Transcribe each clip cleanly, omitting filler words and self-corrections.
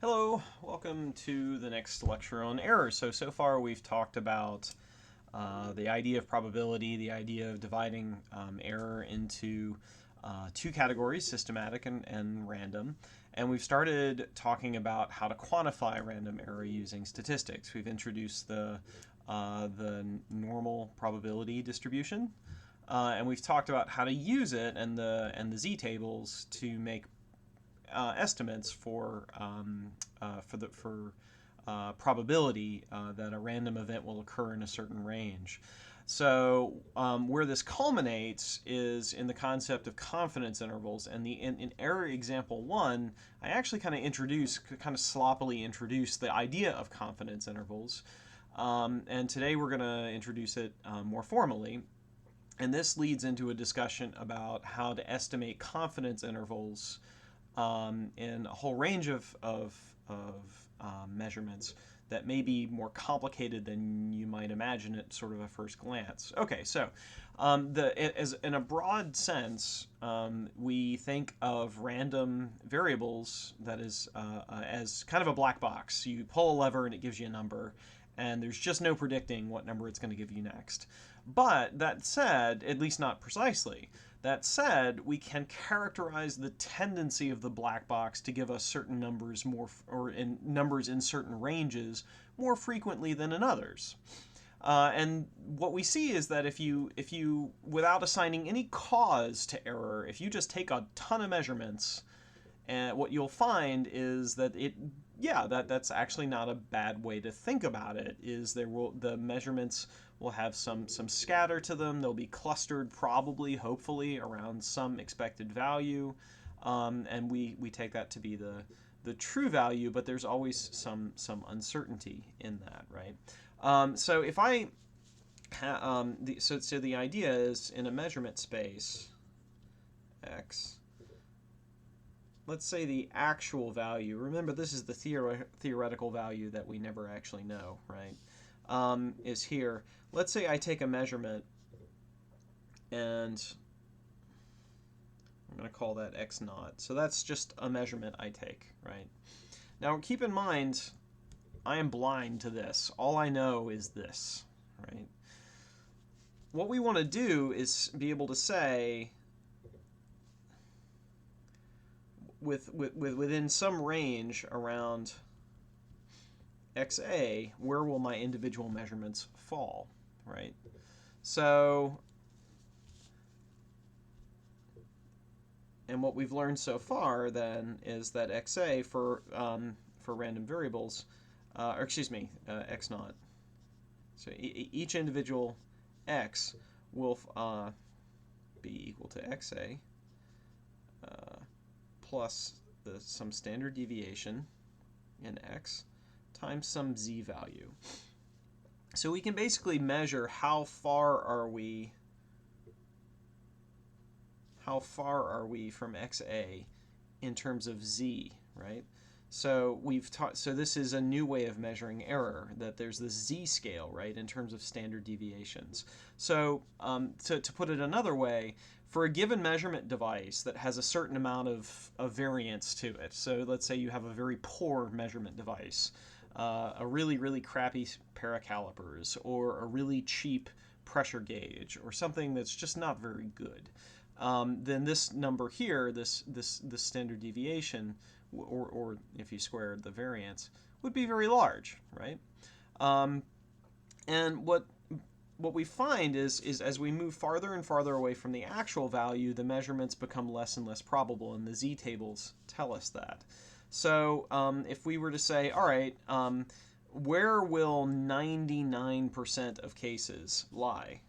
Hello, welcome to the next lecture on error. So far we've talked about the idea of probability, the idea of dividing error into two categories, systematic and random. And we've started talking about how to quantify random error using statistics. We've introduced the normal probability distribution, and we've talked about how to use it and the z-tables to make estimates for probability that a random event will occur in a certain range. So where this culminates is in the concept of confidence intervals. And in error example 1, I actually kind of sloppily introduced the idea of confidence intervals. And today we're going to introduce it more formally. And this leads into a discussion about how to estimate confidence intervals in a whole range of measurements that may be more complicated than you might imagine at sort of a first glance. Okay, so as in a broad sense, we think of random variables, that is, as kind of a black box. You pull a lever and it gives you a number, and there's just no predicting what number it's going to give you next. But that said, at least not precisely, that said, we can characterize the tendency of the black box to give us certain numbers numbers in certain ranges more frequently than in others. And what we see is that if you, without assigning any cause to error, if you just take a ton of measurements, and what you'll find is that that's actually not a bad way to think about it. Is the measurements will have some scatter to them. They'll be clustered, probably, hopefully, around some expected value, and we take that to be the true value. But there's always some uncertainty in that, right? So if I so the idea is in a measurement space X. Let's say the actual value, remember this is the theoretical value that we never actually know, right, is here. Let's say I take a measurement and I'm going to call that x naught. So that's just a measurement I take, right? Now keep in mind, I am blind to this. All I know is this, right? What we want to do is be able to say, within some range around XA, where will my individual measurements fall, right? So, and what we've learned so far then is that XA for random variables, X naught. So each individual X will be equal to XA plus some standard deviation in X times some Z value. So we can basically measure how far are we from XA in terms of Z, right? So so this is a new way of measuring error, that there's this Z scale, right, in terms of standard deviations. So to put it another way, for a given measurement device that has a certain amount of variance to it, so let's say you have a very poor measurement device, a really crappy pair of calipers, or a really cheap pressure gauge, or something that's just not very good, then this number here, this standard deviation, or if you squared the variance, would be very large, right? And what we find is as we move farther and farther away from the actual value, the measurements become less and less probable, and the z-tables tell us that. So if we were to say, all right, where will 99% of cases lie?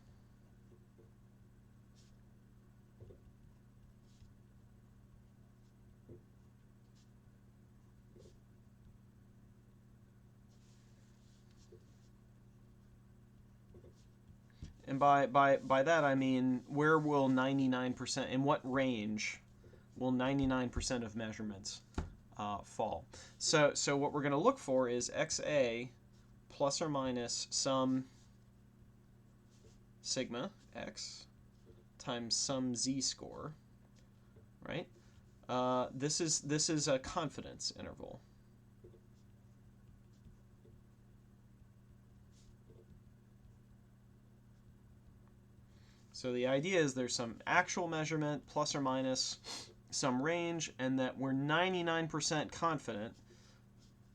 And by that I mean, where will 99%, in what range will 99% of measurements fall? So what we're going to look for is XA plus or minus some sigma X times some Z score, right? This is a confidence interval. So the idea is there's some actual measurement plus or minus some range, and that we're 99% confident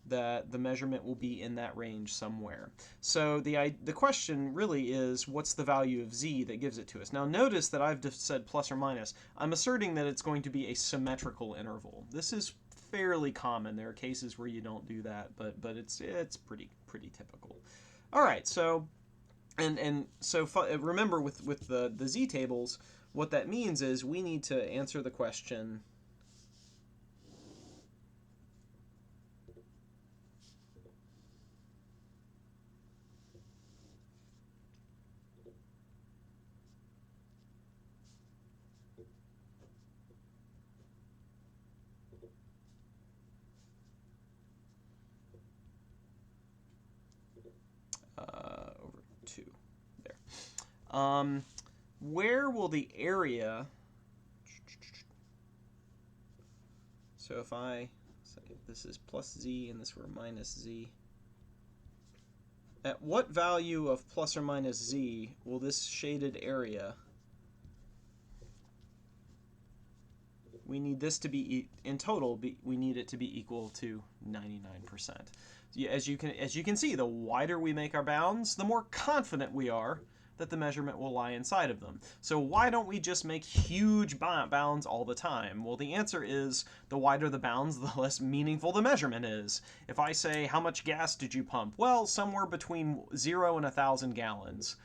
that the measurement will be in that range somewhere. So the question really is, what's the value of z that gives it to us? Now notice that I've just said plus or minus. I'm asserting that it's going to be a symmetrical interval. This is fairly common. There are cases where you don't do that, but it's pretty typical. All right, so so remember with the z tables, what that means is we need to answer the question, over 2 there. Where will the area, so if I say this is plus z and this were minus z, at what value of plus or minus z will this shaded area, we need this to be, in total, we need it to be equal to 99%. As you can see, the wider we make our bounds, the more confident we are that the measurement will lie inside of them. So why don't we just make huge bounds all the time? Well, the answer is the wider the bounds, the less meaningful the measurement is. If I say, how much gas did you pump? Well, somewhere between 0 and 1,000 gallons.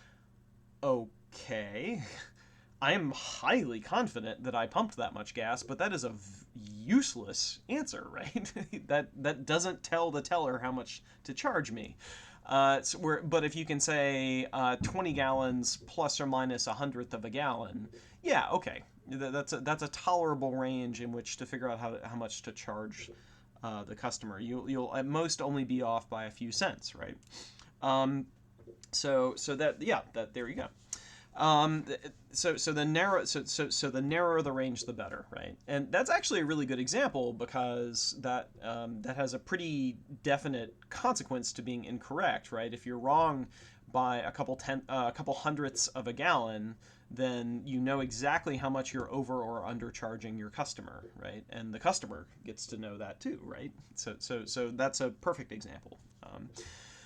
Okay. I am highly confident that I pumped that much gas, but that is a useless answer, right? that doesn't tell the teller how much to charge me. But if you can say 20 gallons plus or minus 1/100 of a gallon, yeah, okay, that's a tolerable range in which to figure out how much to charge the customer. You'll at most only be off by a few cents, right? So there you go. So the narrower the range, the better, right? And that's actually a really good example, because that has a pretty definite consequence to being incorrect, right? If you're wrong by a couple hundredths of a gallon, then you know exactly how much you're over or undercharging your customer, right? And the customer gets to know that too, right? So that's a perfect example.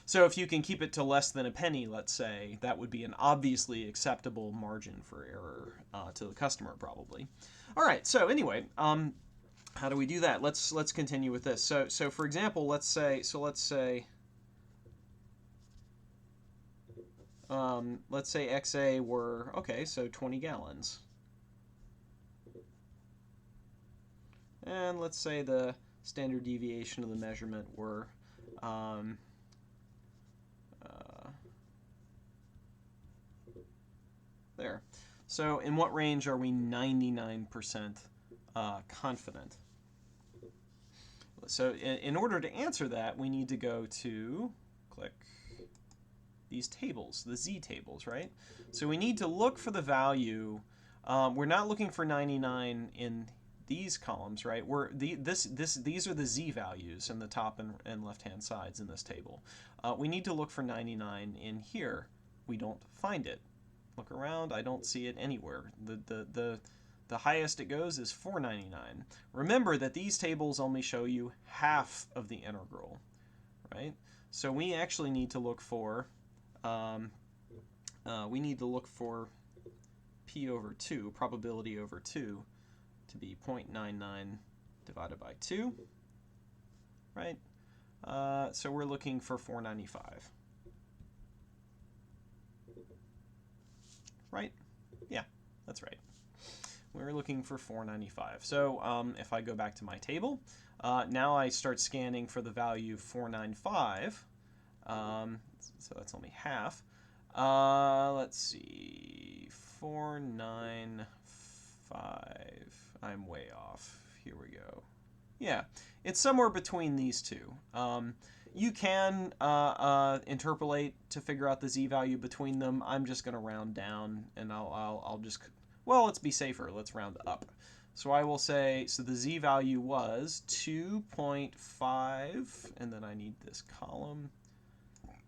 So if you can keep it to less than a penny, let's say, that would be an obviously acceptable margin for error to the customer, probably. All right. So anyway, how do we do that? Let's continue with this. So for example, let's say XA were, okay, so 20 gallons. And let's say the standard deviation of the measurement were there. So in what range are we 99% confident? So in order to answer that, we need to go to, click, these tables, the z tables, right? So we need to look for the value. We're not looking for 99 in these columns, right? These are the z values in the top and left-hand sides in this table. We need to look for 99 in here. We don't find it. Look around, I don't see it anywhere. The highest it goes is 499. Remember that these tables only show you half of the integral, right? So we actually need to look for p over 2, probability over 2, to be 0.99 divided by 2, right? So we're looking for 495. Right? Yeah, that's right. We're looking for 495. So if I go back to my table, now I start scanning for the value 495. So that's only half. Let's see, 495. I'm way off. Here we go. Yeah, it's somewhere between these two. You can interpolate to figure out the z value between them. I'm just going to round down, and I'll just, well, let's be safer. Let's round up. So I will say, so the z value was 2.5, and then I need this column,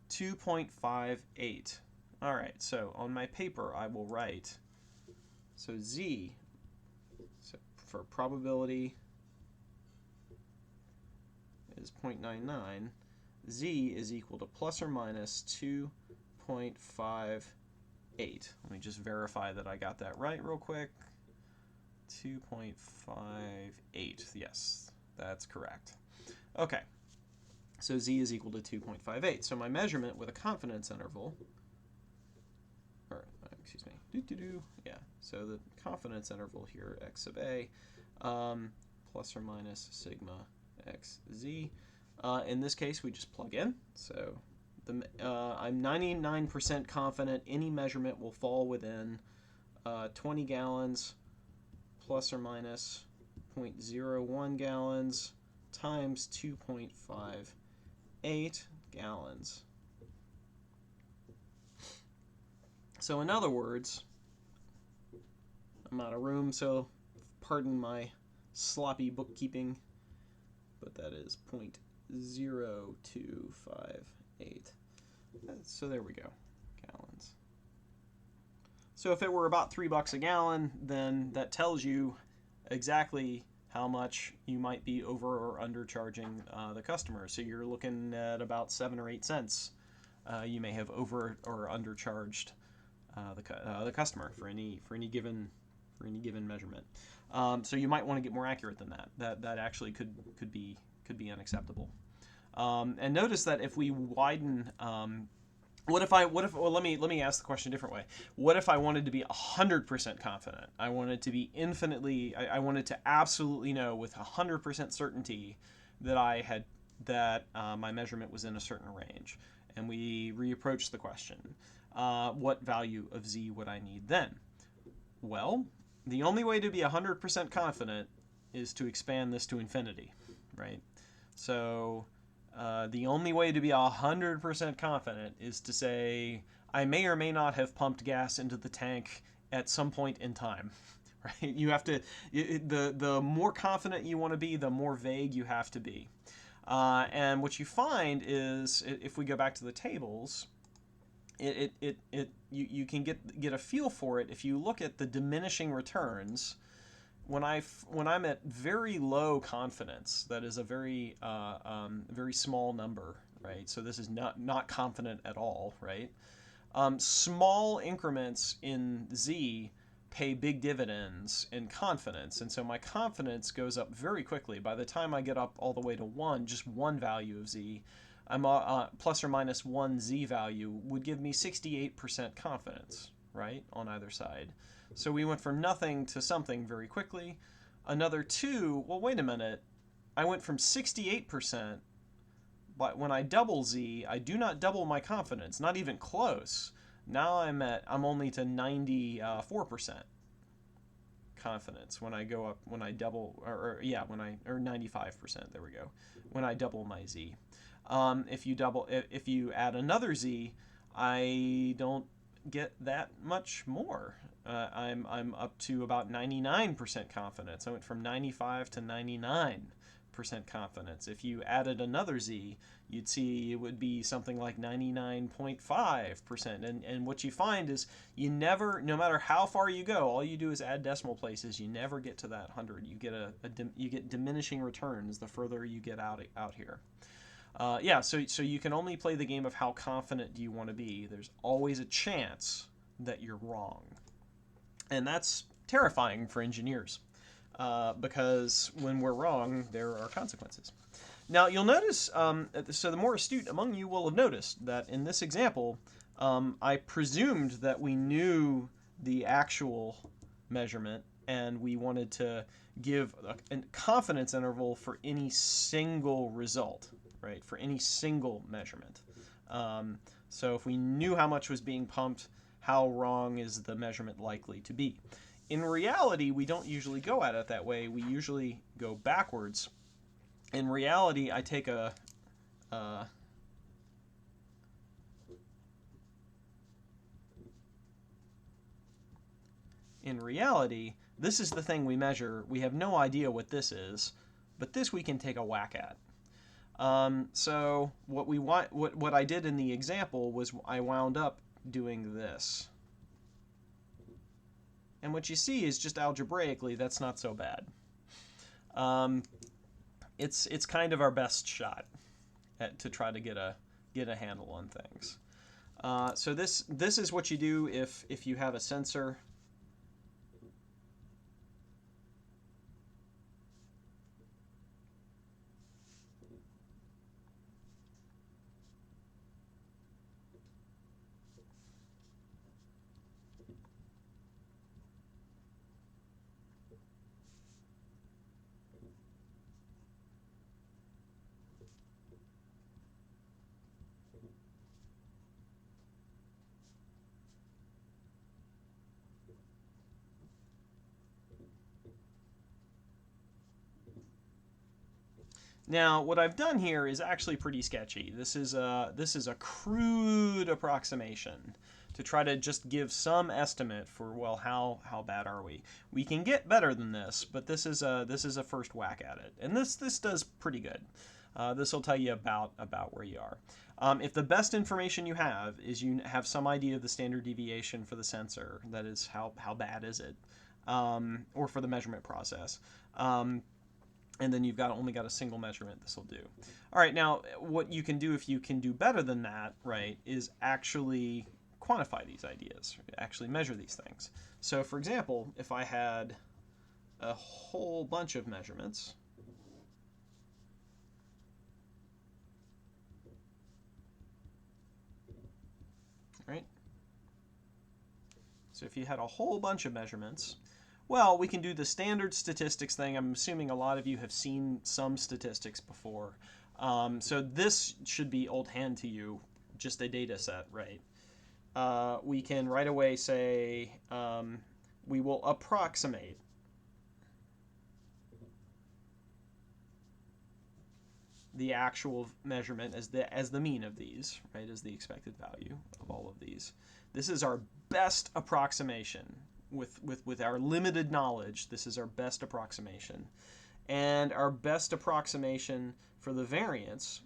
2.58. All right, so on my paper I will write So Z, so for probability is 0.99, Z is equal to plus or minus 2.58. Let me just verify that I got that right real quick. 2.58, yes, that's correct. Okay, so Z is equal to 2.58. So my measurement with a confidence interval, or excuse me, yeah, so the confidence interval here, x sub a, plus or minus sigma xz. In this case, we just plug in. So I'm 99% confident any measurement will fall within 20 gallons plus or minus 0.01 gallons times 2.58 gallons. So in other words, I'm out of room, so pardon my sloppy bookkeeping, but that is 0.0258. So there we go, gallons. So if it were about $3 a gallon, then that tells you exactly how much you might be over or undercharging the customer. So you're looking at about 7 or 8 cents. You may have over or undercharged the customer for any given measurement. So you might want to get more accurate than that. That actually could be unacceptable. And notice that if we widen, well, let me ask the question a different way. What if I wanted to be 100% confident? I wanted to be I wanted to absolutely know with 100% certainty that my measurement was in a certain range. And we reapproach the question. What value of Z would I need then? Well, the only way to be 100% confident is to expand this to infinity, right? So the only way to be 100% confident is to say, I may or may not have pumped gas into the tank at some point in time, right? You have to, the more confident you want to be, the more vague you have to be. And what you find is, if we go back to the tables, you can get a feel for it if you look at the diminishing returns. When I'm at very low confidence, that is a very very small number, right? So this is not confident at all, right? Small increments in Z pay big dividends in confidence, and so my confidence goes up very quickly. By the time I get up all the way to 1, just one value of Z, I'm plus or minus 1 Z value would give me 68% confidence, right, on either side. So we went from nothing to something very quickly. Another 2, well, wait a minute. I went from 68%, but when I double Z, I do not double my confidence, not even close. Now I'm only to 94% confidence when I go up, when I double, or 95%, there we go, when I double my Z. If you add another Z, I don't get that much more. I'm up to about 99% confidence. I went from 95 to 99% confidence. If you added another Z, you'd see it would be something like 99.5%. And what you find is you never, no matter how far you go, all you do is add decimal places. You never get to that 100. You get diminishing returns the further you get out here. So you can only play the game of how confident do you want to be. There's always a chance that you're wrong. And that's terrifying for engineers because when we're wrong, there are consequences. Now, you'll notice, so the more astute among you will have noticed that in this example, I presumed that we knew the actual measurement and we wanted to give a confidence interval for any single result, right, for any single measurement. So if we knew how much was being pumped, how wrong is the measurement likely to be? In reality, we don't usually go at it that way. We usually go backwards. In reality, I take in reality, this is the thing we measure. We have no idea what this is, but this we can take a whack at. So what I did in the example was I wound up doing this. And what you see is just algebraically, that's not so bad. Um, it's kind of our best shot to try to get a handle on things. So this is what you do if you have a sensor. Now, what I've done here is actually pretty sketchy. This is a crude approximation to try to just give some estimate for, well, how bad are we? We can get better than this, but this is a first whack at it, and this does pretty good. This will tell you about where you are. If the best information you have is you have some idea of the standard deviation for the sensor, that is how bad is it, or for the measurement process. And then you've only got a single measurement, this will do. All right, now what you can do if you can do better than that, right, is actually quantify these ideas, actually measure these things. So for example, if I had a whole bunch of measurements, right? So if you had a whole bunch of measurements, well, we can do the standard statistics thing. I'm assuming a lot of you have seen some statistics before. So this should be old hand to you, just a data set, right? We can right away say we will approximate the actual measurement as the mean of these, right, as the expected value of all of these. This is our best approximation. With our limited knowledge, this is our best approximation. And our best approximation for the variance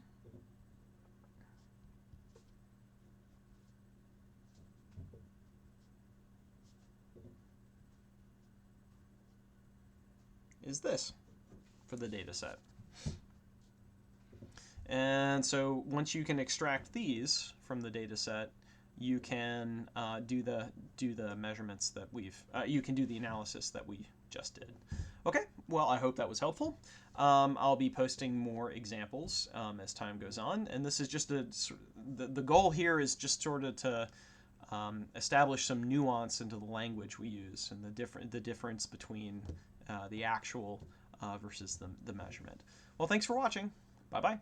is this for the data set. And so once you can extract these from the data set, you can do the measurements that you can do the analysis that we just did. Okay, well, I hope that was helpful. I'll be posting more examples as time goes on, and this is just the goal here is just sort of to establish some nuance into the language we use and the difference between the actual versus the measurement. Well, thanks for watching. Bye-bye.